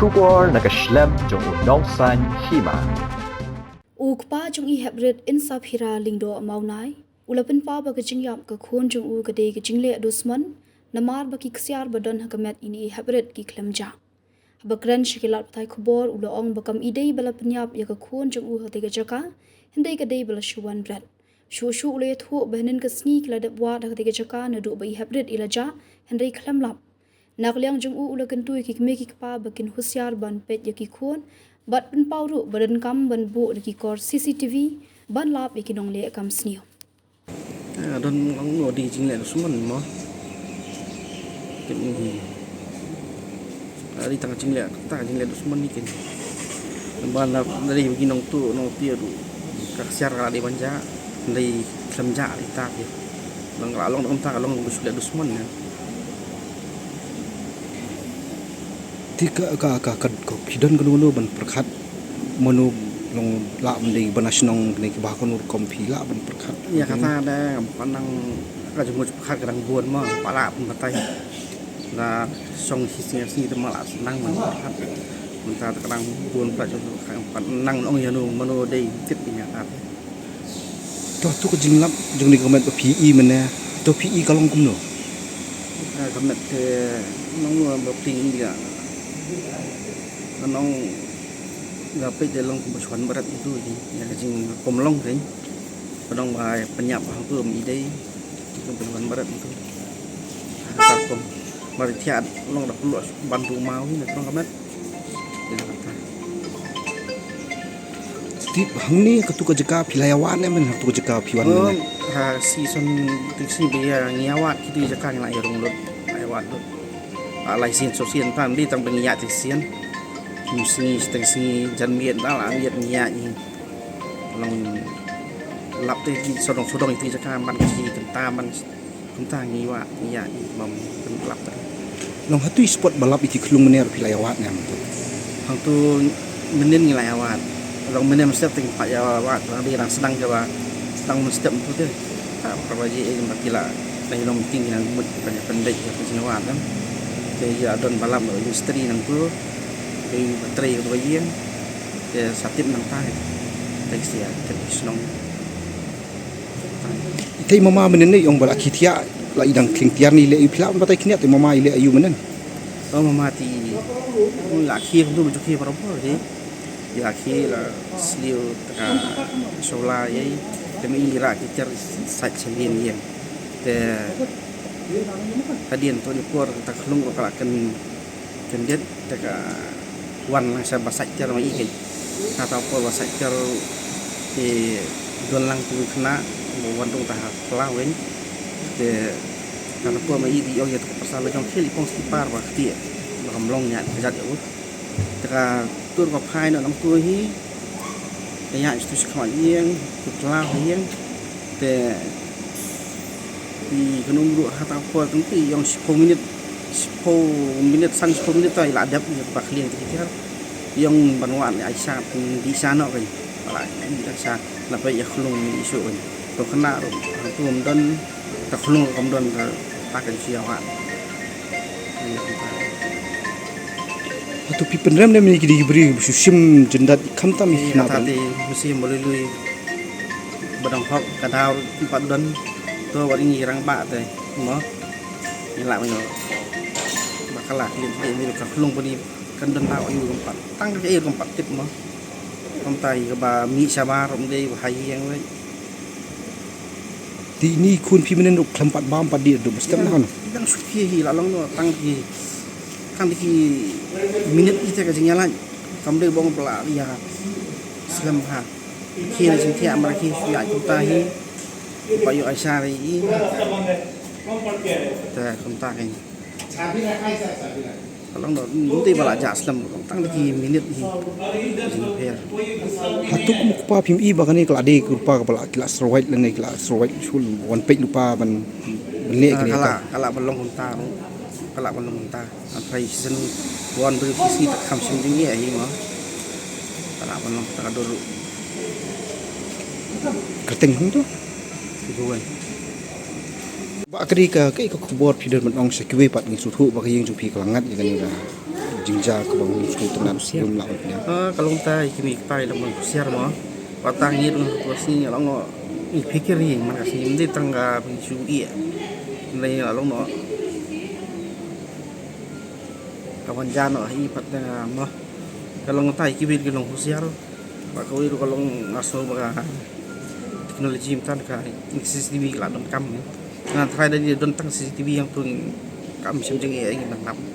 Shubor nakaslem jong unongsan hima. Ukpa jong I hebret insap hira lingdo amaunai. Ulapin pa ba kajing yam ka khon jong u kade kajing le dusman. Namar ba ki ksiar badan hakamet ini hebret ki klemja. Bakran shikilat patai kubor ulaong bakam idei bala penyap ya ka khon jong u hate kajaka. Hindai kadei bala shuwan brat. Shu ule thu bahnin ka sni kladap wa hate kajaka nadu ba I hebret ilaja. Hindai klemlap. Nakliang jong u ula kentui ki kmeki kpa bakin husyar ban pet ya ki khon. Bat pen pauru badan kam ban bu ki kor CCTV ban lap ki nong le kam snio. Don ngong no di jing le suman mo. Kin ni. Ari tang jing le ta jing le suman ni kin. Ban la dari bagi nong tu nong tia du. Ka siar ka di banja dari klemja di ta ki. Lang la long ta long bu le suman ya. Tika ka ko pidan kono ban perkhat monu long la mending banasionong ni ba kono kom pila ban perkhat Ya kata ada panang ka jung perkhat kadang buon mo pala pun batai la song si te mala senang man perkhat munta kadang buon pla jung panang ong ya no manu dei tit nya tat to ko jinglap jung ni komen PE mena to PE kalong kumno komet te nong mo ting ya nong gapai dalam kebutuhan berat itu ya jing komlong kan pedang bahaya penyap hampir idei kebutuhan berat itu takom mari tiad long dak lu bantu mau ni tong kamet dia kata tip hangni ketuka jeka pilayawan men ketuka jeka piwan men ha season tiksi biya ngiawat kitu jeka ngai rong lut ayawat lut alai sin sosial tan di tang pengiat tisian musi stengsi jan miet dala miet nya ni long lap te ki sodong itu jaka man ki kenta ngi wa nya ni mom pen lap te long hatu spot balap iki klung mener pilayawan ngam tu hang tu menen ngi layawat long menen mesti ting pa ya wa di rang sedang jawa sedang mesti tu te ha prabaji e makila dai long ting nang mut banyak pendek ya penawat kan te ya don balap industri nang tu cái battery của tôi để sắp tiếp nâng tay tay xe cái snong tei mama menen nei ong bala khithia la idang thingtiar ni le i phla ba tai khnia te mama ile ayu menen mama thì là khi không tôi cho khi vào đó thì là khi là sliu cả solar ấy thì mình ra cái char sạch chân điện gì để điện tôi đi qua ta không có cả cần biết cảวันlang sa basak jar mai ikin atau apa basak jar di don lang tu kena wan tung ta pelawen de kana ko mai di yo ya to pasal jong khili pong stipar ba khti ngam long nya jat yo taka tur ko phai no nam tu hi ya stu khwa yeng tu kla yeng de di kanum ru hata ko tung ti yong 10 minit san 10 minit tay là đẹp như bạc liền thì theo yung banwan ai sa di sana kan lại di sa là bây giờ khulung isu kan to khana tu don ta khulung kom don ta kan siawan tu pi penrem nem ni ki bri sim jendat khamta mi na ta ti musim boleh lui badang hok kadau 4 don to wari ngirang ba te mo ni la mo kalah ini ka khulung puni kan dan tahu ayu keempat tang ke ayu keempat tip mah komtai ke ba mi sabar om dei hai yang we ti ni kun pi menen uk klampat bam padi do bestem nan yang suki hi la long no tang ki kan ki minit ite ka jingyalan kam dei bong pela ya selam ha ki na jing tia mar ki suya kita hi pa yu aisha ri ta komtai kalau nanti malah jaslam, tang lagi minit ini, jengper. Hatu kum kupa pim I bagani kala ade kupa kala kelas rawait lene kelas rawait sul wan pek lupa ban le kene kala belong unta, apa season wan berisi tak kamsim tinggi ahi mah, kala belong tak dulu. Keteng tu? Tujuan. Ba kri ka kai ka khubor phider man ong sekwe pat ni suthu ba ka yeng chu phi kalangat ni kan jengja ke bang musuh tenan sebelum lautnya. Kalau kita kini pai dalam siar mo, watang ini dengan situasi yang lo pikir ni mana sih ini tangga bisu iya, ini lo no kawan jano hi patnya mo, kalau kita kibir kalau siar, bakal itu kalau ngaso bakal teknologi imtan ka CCTV lah dalam kam, nah terakhir dia tentang CCTV yang pun kami sejeng iya ini nang